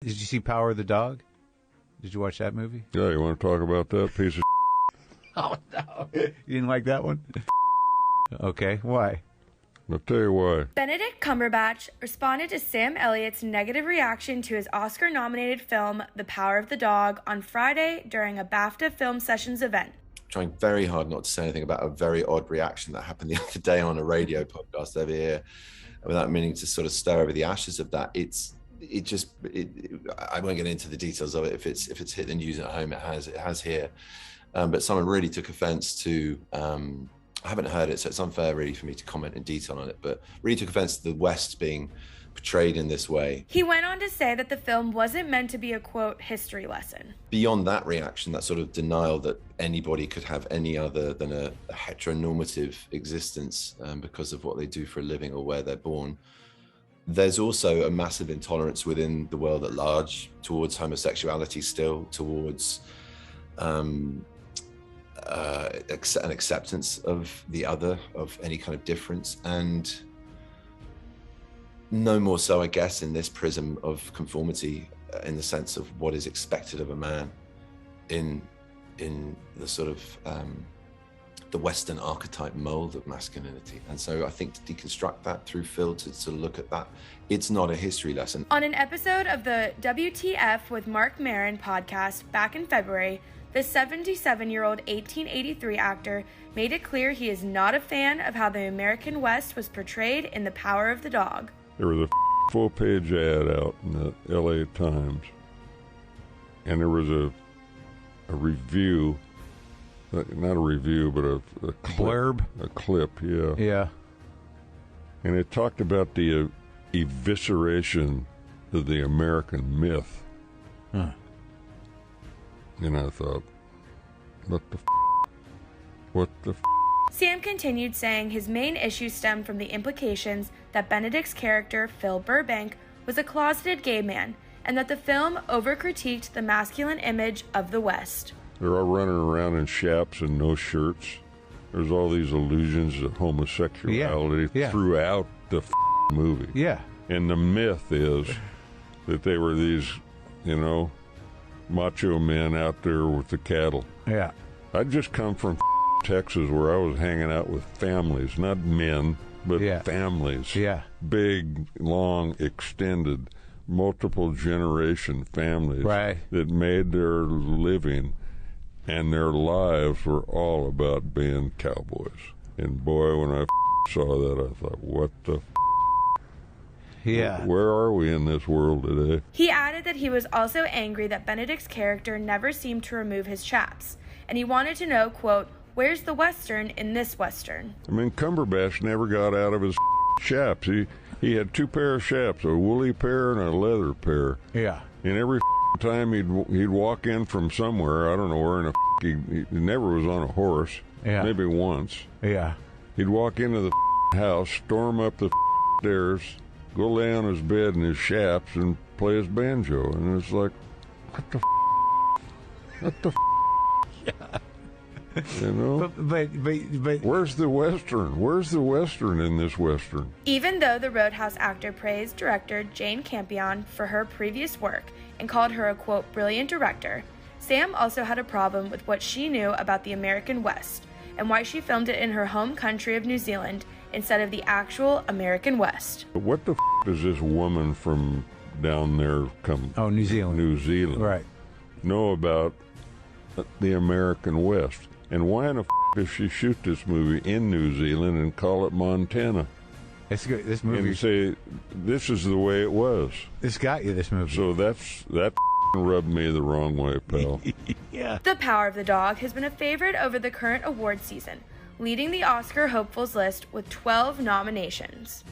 Did you see Power of the Dog? Did you watch that movie? Yeah, you want to talk about that piece of Oh, no. You didn't like that one? Okay, why? I'll tell you why. Benedict Cumberbatch responded to Sam Elliott's negative reaction to his Oscar-nominated film, The Power of the Dog, on Friday during a BAFTA Film Sessions event. Trying very hard not to say anything about a very odd reaction that happened the other day on a radio podcast over here, without meaning to sort of stir over the ashes of that. I won't get into the details of it. If it's hit the news at home, it has here. But someone really took offense to, I haven't heard it, so it's unfair really for me to comment in detail on it, but really took offense to the West being portrayed in this way. He went on to say that the film wasn't meant to be a, quote, history lesson. Beyond that reaction, that sort of denial that anybody could have any other than a heteronormative existence because of what they do for a living or where they're born, there's also a massive intolerance within the world at large towards homosexuality still, towards an acceptance of the other, of any kind of difference, and no more so, I guess, in this prism of conformity, in the sense of what is expected of a man in the sort of the Western archetype mold of masculinity. And so I think to deconstruct that through Phil, to look at that, it's not a history lesson. On an episode of the WTF with Marc Maron podcast back in February, the 77-year-old 1883 actor made it clear he is not a fan of how the American West was portrayed in The Power of the Dog. There was a full-page ad out in the LA Times, and there was a review, not a review, but a clip, blurb? A clip, yeah. Yeah. And it talked about the evisceration of the American myth. Huh. And I thought, what the Sam continued saying his main issue stemmed from the implications that Benedict's character, Phil Burbank, was a closeted gay man, and that the film over-critiqued the masculine image of the West. They're all running around in chaps and no shirts. There's all these allusions to homosexuality throughout the movie. Yeah. And the myth is that they were these, macho men out there with the cattle. Yeah. I'd just come from Texas, where I was hanging out with families, not men, but families. Yeah. Big, long, extended, multiple generation families that made their living, and their lives were all about being cowboys. And boy, when I saw that, I thought, what the Yeah. Where are we in this world today? He added that he was also angry that Benedict's character never seemed to remove his chaps, and he wanted to know, quote, where's the Western in this Western? I mean, Cumberbatch never got out of his chaps. He had two pair of chaps, a woolly pair and a leather pair. Yeah. And every time he'd walk in from somewhere, I don't know where, he never was on a horse. Yeah. Maybe once. Yeah. He'd walk into the house, storm up the stairs, go lay on his bed in his chaps and play his banjo. And it's like, what the Yeah. You know? But where's the Western? Where's the Western in this Western? Even though the Roadhouse actor praised director Jane Campion for her previous work and called her a, quote, brilliant director, Sam also had a problem with what she knew about the American West and why she filmed it in her home country of New Zealand instead of the actual American West. But what the does this woman from down there New Zealand. New Zealand. Right. Know about the American West? And why in the does she shoot this movie in New Zealand and call it Montana? It's good. This movie. And say, this is the way it was. This got you, this movie. So that rubbed me the wrong way, pal. Yeah. The Power of the Dog has been a favorite over the current award season, leading the Oscar hopefuls list with 12 nominations.